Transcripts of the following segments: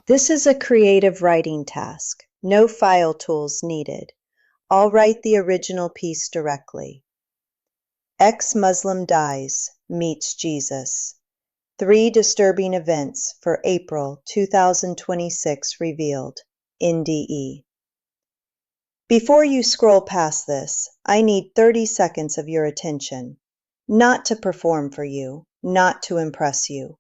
This is a creative writing task. No file tools needed. I'll write the original piece directly. Ex-Muslim dies, meets Jesus. 3 disturbing events for April 2026 revealed. NDE. Before you scroll past this, I need 30 seconds of your attention. Not to perform for you, not to impress you.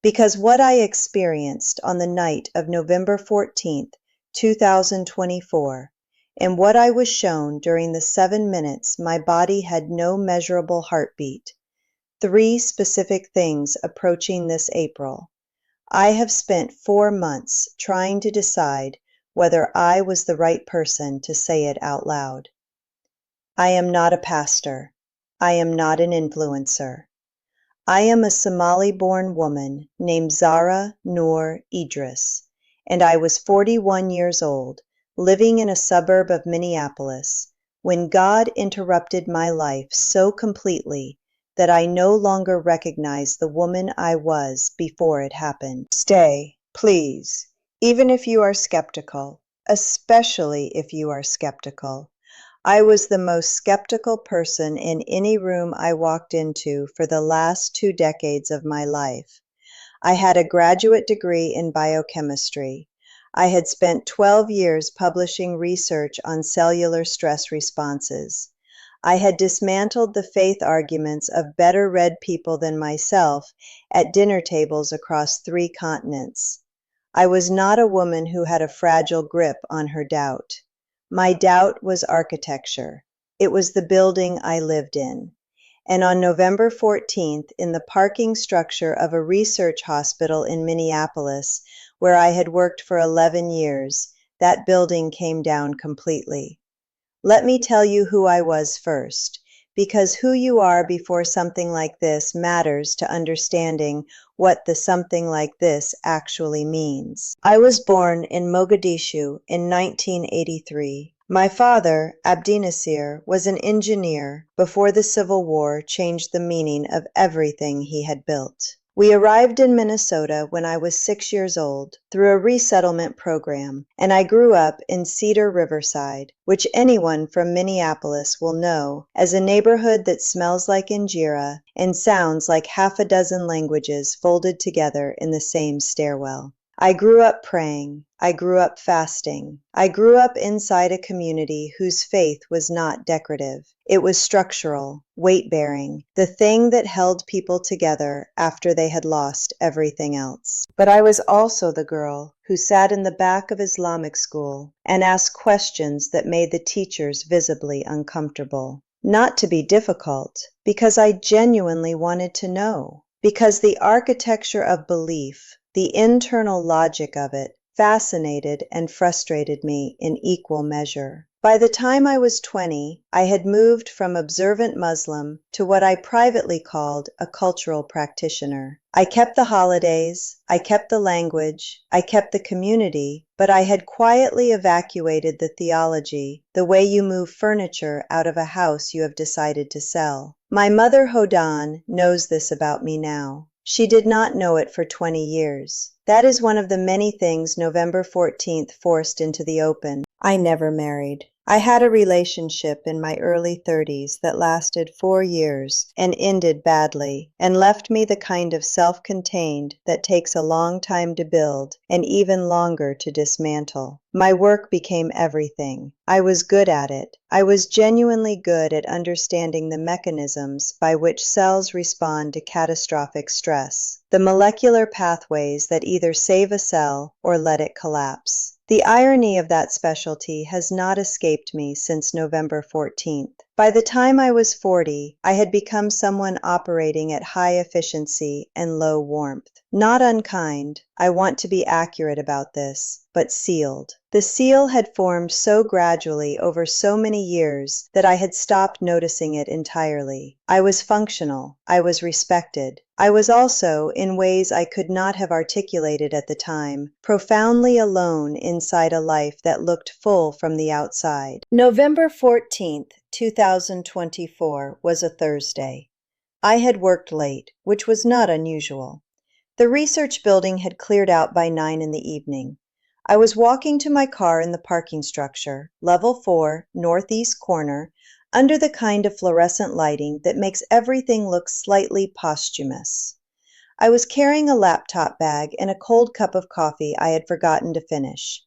Because what I experienced on the night of November 14th, 2024, and what I was shown during the 7 minutes my body had no measurable heartbeat, 3 specific things approaching this April. I have spent 4 months trying to decide whether I was the right person to say it out loud. I am not a pastor. I am not an influencer. I am a Somali-born woman named Zara Noor Idris, and I was 41 years old, living in a suburb of Minneapolis, when God interrupted my life so completely that I no longer recognized the woman I was before it happened. Stay, please, even if you are skeptical, especially if you are skeptical. I was the most skeptical person in any room I walked into for the last 2 decades of my life. I had a graduate degree in biochemistry. I had spent 12 years publishing research on cellular stress responses. I had dismantled the faith arguments of better-read people than myself at dinner tables across 3 continents. I was not a woman who had a fragile grip on her doubt. My doubt was architecture. It was the building I lived in. And on November 14th, in the parking structure of a research hospital in Minneapolis, where I had worked for 11 years, that building came down completely. Let me tell you who I was first, because who you are before something like this matters to understanding what the something like this actually means. I was born in Mogadishu in 1983. My father, Abdinasir, was an engineer before the Civil War changed the meaning of everything he had built. We arrived in Minnesota when I was 6 years old through a resettlement program, and I grew up in Cedar Riverside, which anyone from Minneapolis will know as a neighborhood that smells like injera and sounds like half a dozen languages folded together in the same stairwell. I grew up praying. I grew up fasting. I grew up inside a community whose faith was not decorative. It was structural, weight-bearing, the thing that held people together after they had lost everything else. But I was also the girl who sat in the back of Islamic school and asked questions that made the teachers visibly uncomfortable. Not to be difficult, because I genuinely wanted to know. Because the architecture of belief, the internal logic of it, fascinated and frustrated me in equal measure. By the time I was 20, I had moved from observant Muslim to what I privately called a cultural practitioner. I kept the holidays, I kept the language, I kept the community, but I had quietly evacuated the theology, the way you move furniture out of a house you have decided to sell. My mother Hodan knows this about me now. She did not know it for 20 years. That is one of the many things November 14th forced into the open. I never married. I had a relationship in my early 30s that lasted 4 years and ended badly and left me the kind of self-contained that takes a long time to build and even longer to dismantle. My work became everything. I was good at it. I was genuinely good at understanding the mechanisms by which cells respond to catastrophic stress, the molecular pathways that either save a cell or let it collapse. The irony of that specialty has not escaped me since November 14th. By the time I was 40, I had become someone operating at high efficiency and low warmth. Not unkind, I want to be accurate about this, but sealed. The seal had formed so gradually over so many years that I had stopped noticing it entirely. I was functional. I was respected. I was also, in ways I could not have articulated at the time, profoundly alone inside a life that looked full from the outside. November 14th, 2024 was a Thursday. I had worked late, which was not unusual. The research building had cleared out by 9 in the evening. I was walking to my car in the parking structure, level 4, northeast corner, under the kind of fluorescent lighting that makes everything look slightly posthumous. I was carrying a laptop bag and a cold cup of coffee I had forgotten to finish.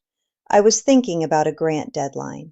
I was thinking about a grant deadline.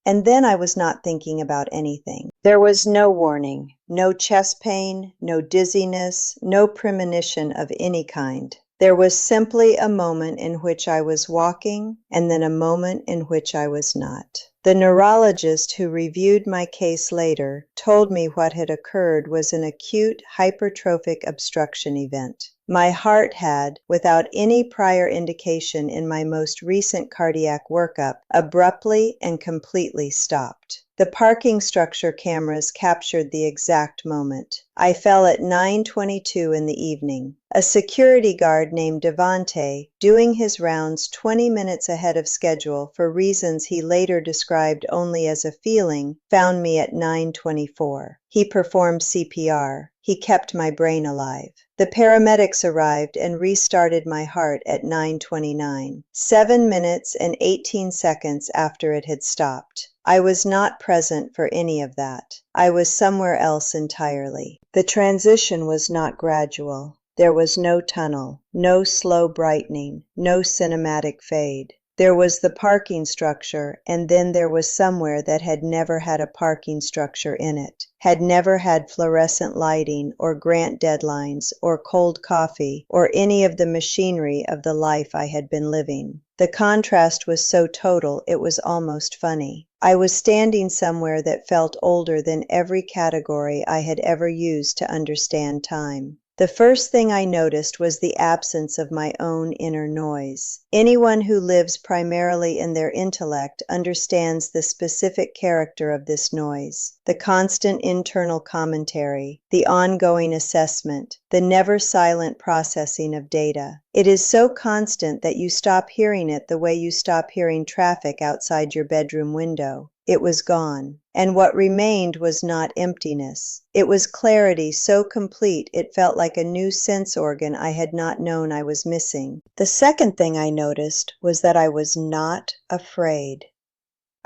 And then I was not thinking about anything. There was no warning, no chest pain, no dizziness, no premonition of any kind. There was simply a moment in which I was walking, and then a moment in which I was not. The neurologist who reviewed my case later told me what had occurred was an acute hypertrophic obstruction event. My heart had, without any prior indication in my most recent cardiac workup, abruptly and completely stopped. The parking structure cameras captured the exact moment. I fell at 9:22 in the evening. A security guard named Devante, doing his rounds 20 minutes ahead of schedule for reasons he later described only as a feeling, found me at 9:24. He performed CPR. He kept my brain alive. The paramedics arrived and restarted my heart at 9:29, 7 minutes and 18 seconds after it had stopped. I was not present for any of that. I was somewhere else entirely. The transition was not gradual. There was no tunnel, no slow brightening, no cinematic fade. There was the parking structure, and then there was somewhere that had never had a parking structure in it, had never had fluorescent lighting or grant deadlines or cold coffee or any of the machinery of the life I had been living. The contrast was so total it was almost funny. I was standing somewhere that felt older than every category I had ever used to understand time. The first thing I noticed was the absence of my own inner noise. Anyone who lives primarily in their intellect understands the specific character of this noise, the constant internal commentary, the ongoing assessment, the never silent processing of data. It is so constant that you stop hearing it the way you stop hearing traffic outside your bedroom window. It was gone, and what remained was not emptiness. It was clarity so complete it felt like a new sense organ I had not known I was missing. The second thing I noticed was that I was not afraid.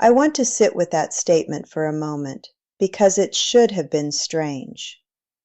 I want to sit with that statement for a moment, because it should have been strange.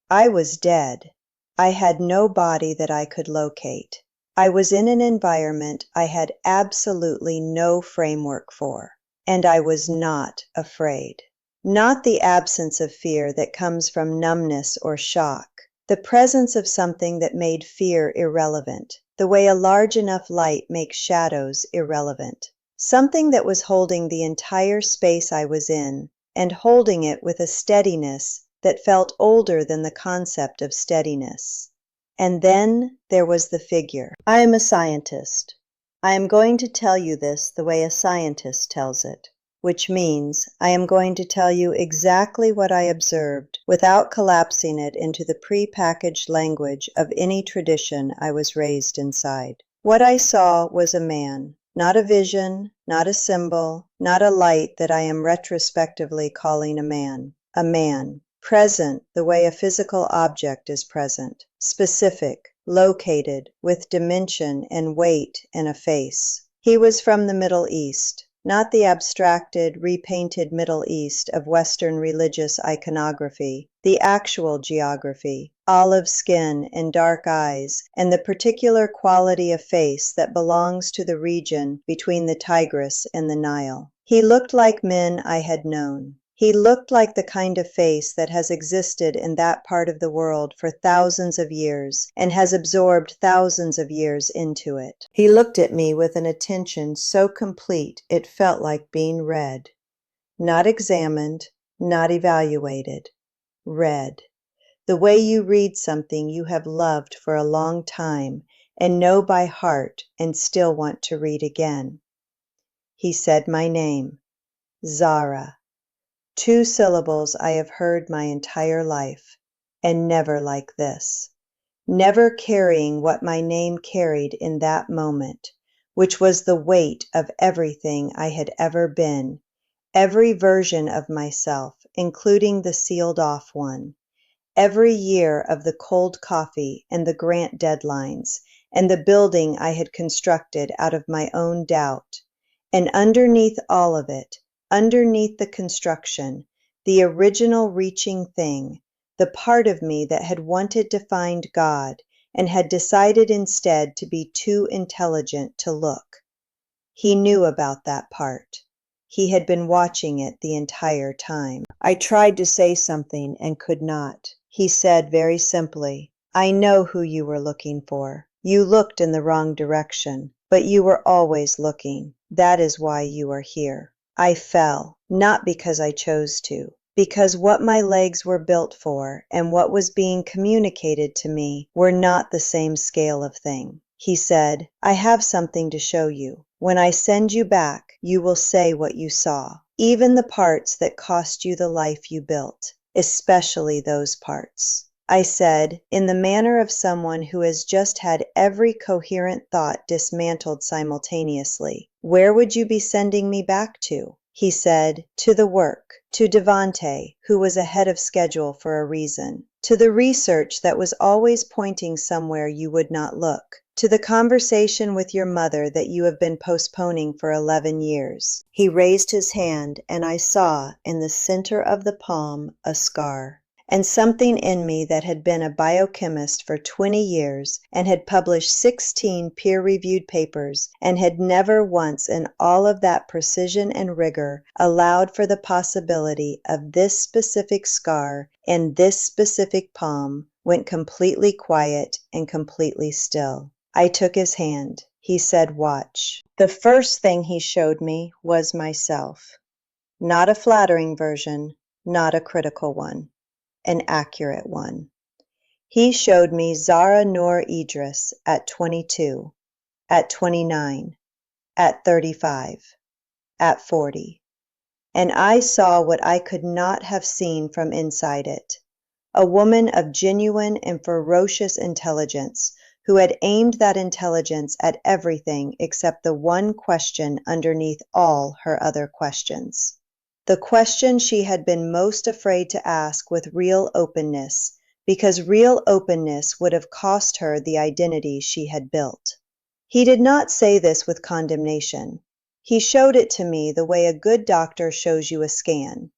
I was dead. I had no body that I could locate. I was in an environment I had absolutely no framework for. And I was not afraid. Not the absence of fear that comes from numbness or shock. The presence of something that made fear irrelevant, the way a large enough light makes shadows irrelevant. Something that was holding the entire space I was in, and holding it with a steadiness that felt older than the concept of steadiness. And then there was the figure. I am a scientist. I am going to tell you this the way a scientist tells it, which means I am going to tell you exactly what I observed without collapsing it into the pre-packaged language of any tradition I was raised inside. What I saw was a man, not a vision, not a symbol, not a light that I am retrospectively calling a man. A man, present the way a physical object is present, specific, located, with dimension and weight and a face. He was from the Middle East, not the abstracted, repainted Middle East of Western religious iconography, the actual geography, olive skin and dark eyes, and the particular quality of face that belongs to the region between the Tigris and the Nile. He looked like men I had known. He looked like the kind of face that has existed in that part of the world for thousands of years and has absorbed thousands of years into it. He looked at me with an attention so complete it felt like being read. Not examined, not evaluated. Read. The way you read something you have loved for a long time and know by heart and still want to read again. He said my name, Zara. 2 syllables I have heard my entire life, and never like this. Never carrying what my name carried in that moment, which was the weight of everything I had ever been, every version of myself, including the sealed off one, Every year of the cold coffee and the grant deadlines, and the building I had constructed out of my own doubt. And underneath all of it, underneath the construction, the original reaching thing, the part of me that had wanted to find God and had decided instead to be too intelligent to look. He knew about that part. He had been watching it the entire time. I tried to say something and could not. He said very simply, "I know who you were looking for. You looked in the wrong direction, but you were always looking. That is why you are here." I fell, not because I chose to, because what my legs were built for and what was being communicated to me were not the same scale of thing. He said, "I have something to show you. When I send you back, you will say what you saw, even the parts that cost you the life you built, especially those parts." I said, in the manner of someone who has just had every coherent thought dismantled simultaneously, "Where would you be sending me back to?" He said, "To the work, to Devante, who was ahead of schedule for a reason, to the research that was always pointing somewhere you would not look, to the conversation with your mother that you have been postponing for 11 years. He raised his hand, and I saw in the center of the palm a scar. And something in me that had been a biochemist for 20 years and had published 16 peer-reviewed papers and had never once in all of that precision and rigor allowed for the possibility of this specific scar and this specific palm went completely quiet and completely still. I took his hand. He said, "Watch." The first thing he showed me was myself. Not a flattering version, not a critical one. An accurate one. He showed me Zahra Noor Idris at 22, at 29, at 35, at 40. And I saw what I could not have seen from inside it. A woman of genuine and ferocious intelligence who had aimed that intelligence at everything except the one question underneath all her other questions. The question she had been most afraid to ask with real openness, because real openness would have cost her the identity she had built. He did not say this with condemnation. He showed it to me the way a good doctor shows you a scan.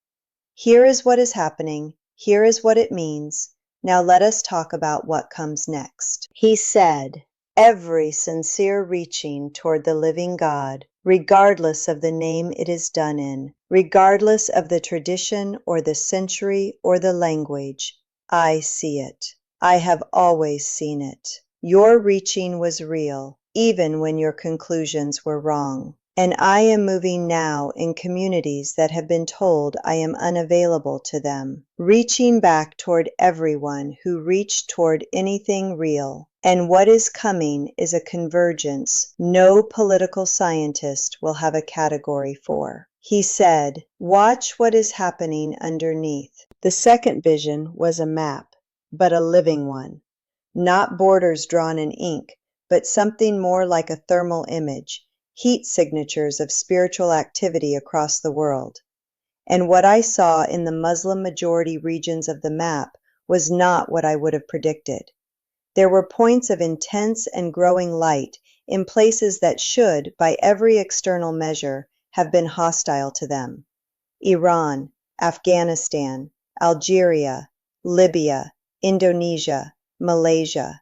Here is what is happening. Here is what it means. Now let us talk about what comes next. He said, "Every sincere reaching toward the living God, regardless of the name it is done in, regardless of the tradition or the century or the language, I see it. I have always seen it. Your reaching was real, even when your conclusions were wrong. And I am moving now in communities that have been told I am unavailable to them, reaching back toward everyone who reached toward anything real. And what is coming is a convergence no political scientist will have a category for." He said, "Watch what is happening underneath." The second vision was a map, but a living one. Not borders drawn in ink, but something more like a thermal image. Heat signatures of spiritual activity across the world. And what I saw in the Muslim-majority regions of the map was not what I would have predicted. There were points of intense and growing light in places that should, by every external measure, have been hostile to them. Iran, Afghanistan, Algeria, Libya, Indonesia, Malaysia.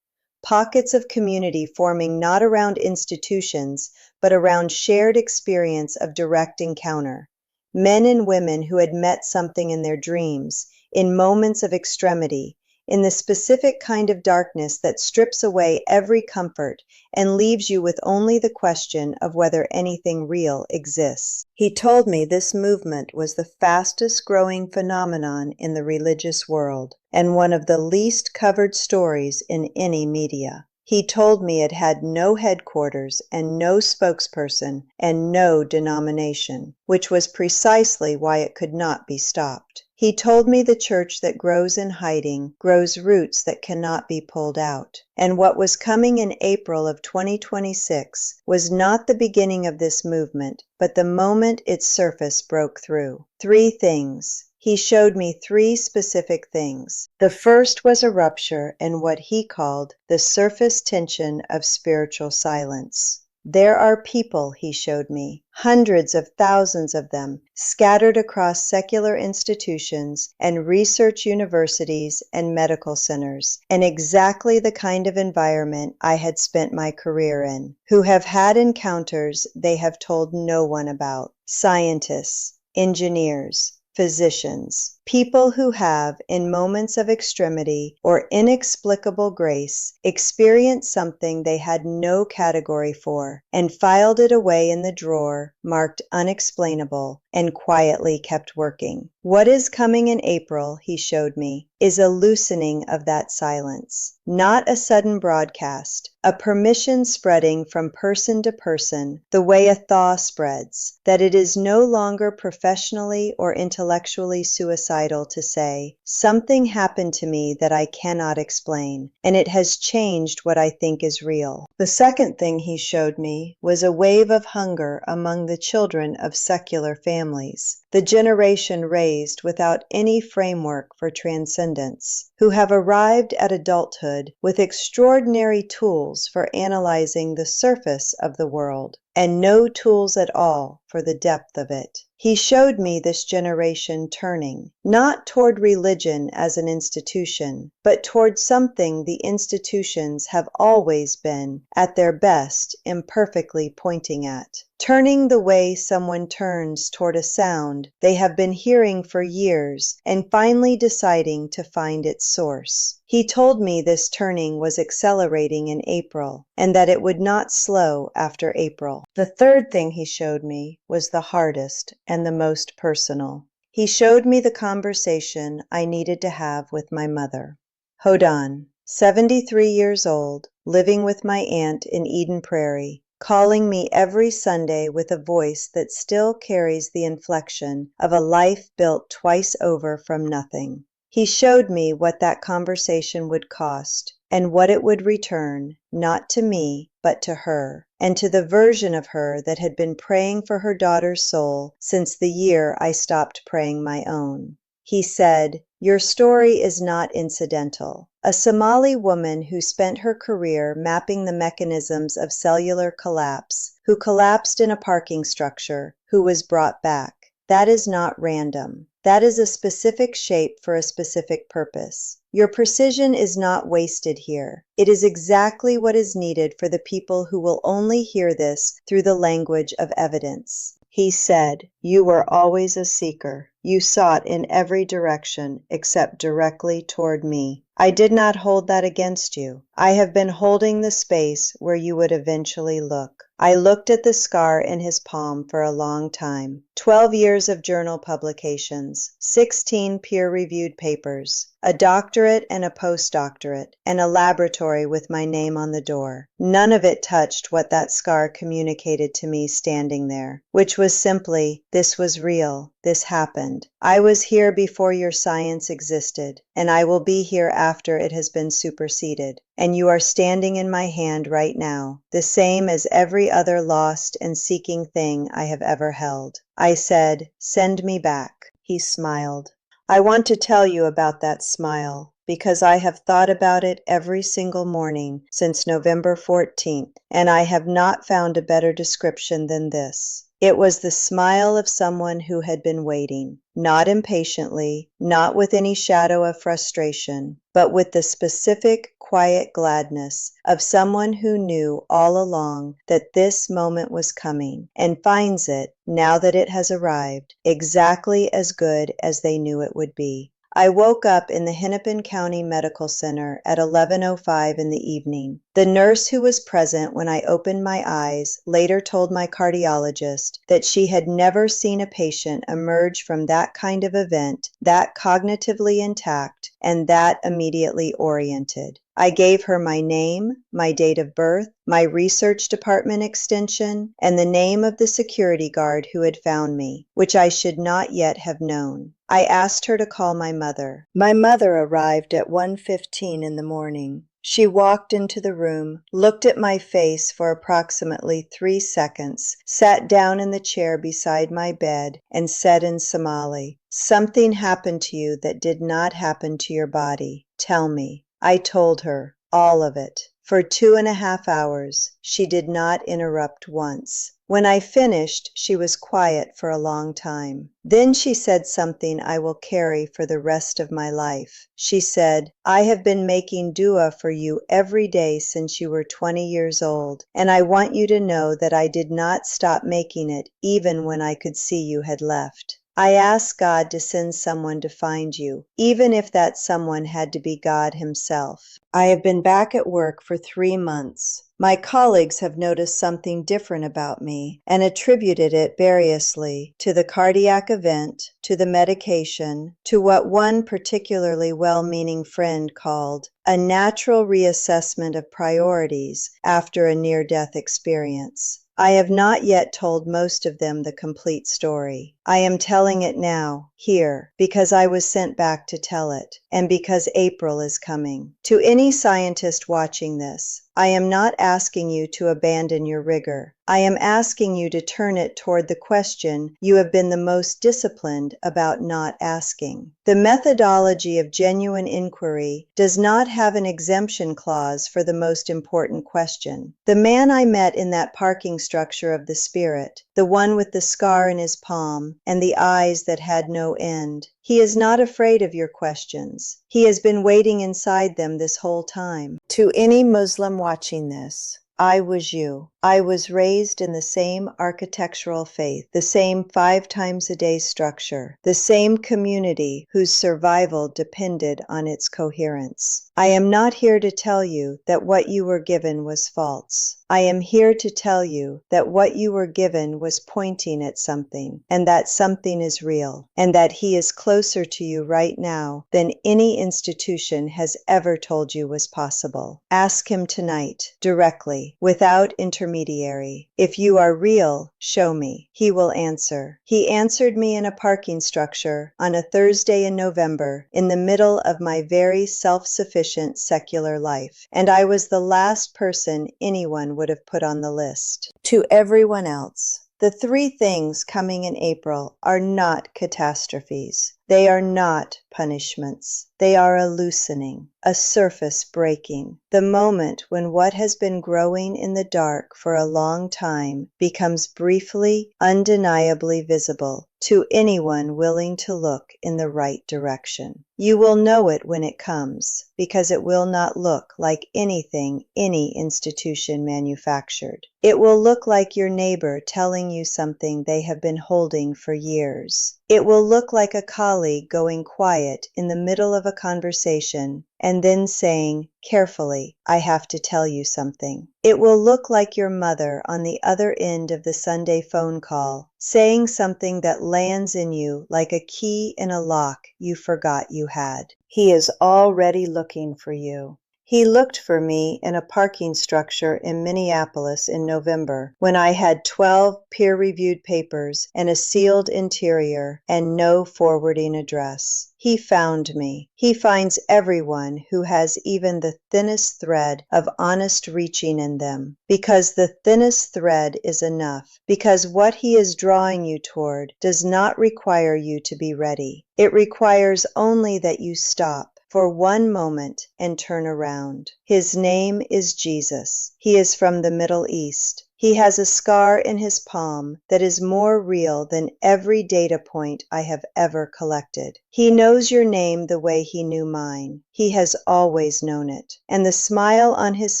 Pockets of community forming not around institutions, but around shared experience of direct encounter. Men and women who had met something in their dreams, in moments of extremity, in the specific kind of darkness that strips away every comfort and leaves you with only the question of whether anything real exists. He told me this movement was the fastest growing phenomenon in the religious world, and one of the least covered stories in any media. He told me it had no headquarters and no spokesperson and no denomination, which was precisely why it could not be stopped. He told me the church that grows in hiding grows roots that cannot be pulled out. And what was coming in April of 2026 was not the beginning of this movement, but the moment its surface broke through. 3 things. He showed me 3 specific things. The first was a rupture in what he called the surface tension of spiritual silence. There are people, he showed me, hundreds of thousands of them, scattered across secular institutions and research universities and medical centers, in exactly the kind of environment I had spent my career in, who have had encounters they have told no one about. Scientists, engineers, physicians, people who have, in moments of extremity or inexplicable grace, experienced something they had no category for, and filed it away in the drawer marked unexplainable, and quietly kept working. What is coming in April, he showed me, is a loosening of that silence, not a sudden broadcast, a permission spreading from person to person the way a thaw spreads, that it is no longer professionally or intellectually suicidal to say, something happened to me that I cannot explain, and it has changed what I think is real. The second thing he showed me was a wave of hunger among the children of secular families, the generation raised without any framework for transcendence, who have arrived at adulthood with extraordinary tools for analyzing the surface of the world, and no tools at all for the depth of it. He showed me this generation turning, not toward religion as an institution, but toward something the institutions have always been, at their best, imperfectly pointing at. Turning the way someone turns toward a sound they have been hearing for years and finally deciding to find its source. He told me this turning was accelerating in April and that it would not slow after April. The third thing he showed me was the hardest and the most personal. He showed me the conversation I needed to have with my mother. Hodan, 73 years old, living with my aunt in Eden Prairie, calling me every Sunday with a voice that still carries the inflection of a life built twice over from nothing. He showed me what that conversation would cost and what it would return, not to me, but to her, and to the version of her that had been praying for her daughter's soul since the year I stopped praying my own. He said, "Your story is not incidental. A Somali woman who spent her career mapping the mechanisms of cellular collapse, who collapsed in a parking structure, who was brought back. That is not random. That is a specific shape for a specific purpose. Your precision is not wasted here. It is exactly what is needed for the people who will only hear this through the language of evidence." He said, "You were always a seeker. You sought in every direction except directly toward me. I did not hold that against you. I have been holding the space where you would eventually look." I looked at the scar in his palm for a long time. 12 years of journal publications, 16 peer-reviewed papers, a doctorate and a postdoctorate, and a laboratory with my name on the door. None of it touched what that scar communicated to me standing there, which was simply, this was real, this happened. I was here before your science existed, and I will be here after it has been superseded. And you are standing in my hand right now, the same as every other lost and seeking thing I have ever held. I said, "Send me back." He smiled. I want to tell you about that smile, because I have thought about it every single morning since November 14th, and I have not found a better description than this. It was the smile of someone who had been waiting, not impatiently, not with any shadow of frustration, but with the specific, quiet gladness of someone who knew all along that this moment was coming, and finds it, now that it has arrived, exactly as good as they knew it would be. I woke up in the Hennepin County Medical Center at 11:05 in the evening. The nurse who was present when I opened my eyes later told my cardiologist that she had never seen a patient emerge from that kind of event that cognitively intact and that immediately oriented. I gave her my name, my date of birth, my research department extension, and the name of the security guard who had found me, which I should not yet have known. I asked her to call my mother. My mother arrived at 1:15 in the morning. She walked into the room, looked at my face for approximately 3 seconds, sat down in the chair beside my bed, and said in Somali, "Something happened to you that did not happen to your body. Tell me." I told her, all of it. For 2.5 hours, she did not interrupt once. When I finished, she was quiet for a long time. Then she said something I will carry for the rest of my life. She said, "I have been making dua for you every day since you were 20 years old, and I want you to know that I did not stop making it even when I could see you had left. I asked God to send someone to find you, even if that someone had to be God himself. I have been back at work for 3 months. My colleagues have noticed something different about me and attributed it variously to the cardiac event, to the medication, to what one particularly well-meaning friend called a natural reassessment of priorities after a near-death experience. I have not yet told most of them the complete story. I am telling it now, here, because I was sent back to tell it, and because April is coming. To any scientist watching this, I am not asking you to abandon your rigor. I am asking you to turn it toward the question you have been the most disciplined about not asking. The methodology of genuine inquiry does not have an exemption clause for the most important question. The man I met in that parking structure of the spirit, the one with the scar in his palm and the eyes that had no end, he is not afraid of your questions. He has been waiting inside them this whole time. To any Muslim watching this, I was you. I was raised in the same architectural faith, the same 5 times a day structure, the same community whose survival depended on its coherence. I am not here to tell you that what you were given was false. I am here to tell you that what you were given was pointing at something, and that something is real, and that he is closer to you right now than any institution has ever told you was possible. Ask him tonight, directly, without intermediary. If you are real, show me. He will answer. He answered me in a parking structure on a Thursday in November, in the middle of my very self-sufficient secular life, and I was the last person anyone would have put on the list. To everyone else, the 3 things coming in April are not catastrophes. They are not punishments. They are a loosening, a surface breaking, the moment when what has been growing in the dark for a long time becomes briefly, undeniably visible to anyone willing to look in the right direction. You will know it when it comes, because it will not look like anything any institution manufactured. It will look like your neighbor telling you something they have been holding for years. It will look like a colleague going quiet in the middle of a conversation and then saying, carefully, "I have to tell you something." It will look like your mother on the other end of the Sunday phone call, saying something that lands in you like a key in a lock you forgot you had. He is already looking for you. He looked for me in a parking structure in Minneapolis in November, when I had 12 peer-reviewed papers and a sealed interior and no forwarding address. He found me. He finds everyone who has even the thinnest thread of honest reaching in them, because the thinnest thread is enough, because what he is drawing you toward does not require you to be ready. It requires only that you stop for one moment and turn around. His name is Jesus. He is from the Middle East. He has a scar in his palm that is more real than every data point I have ever collected. He knows your name the way he knew mine. He has always known it. And the smile on his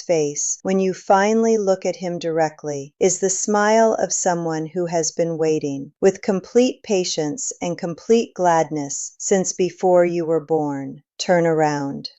face, when you finally look at him directly, is the smile of someone who has been waiting, with complete patience and complete gladness, since before you were born. Turn around.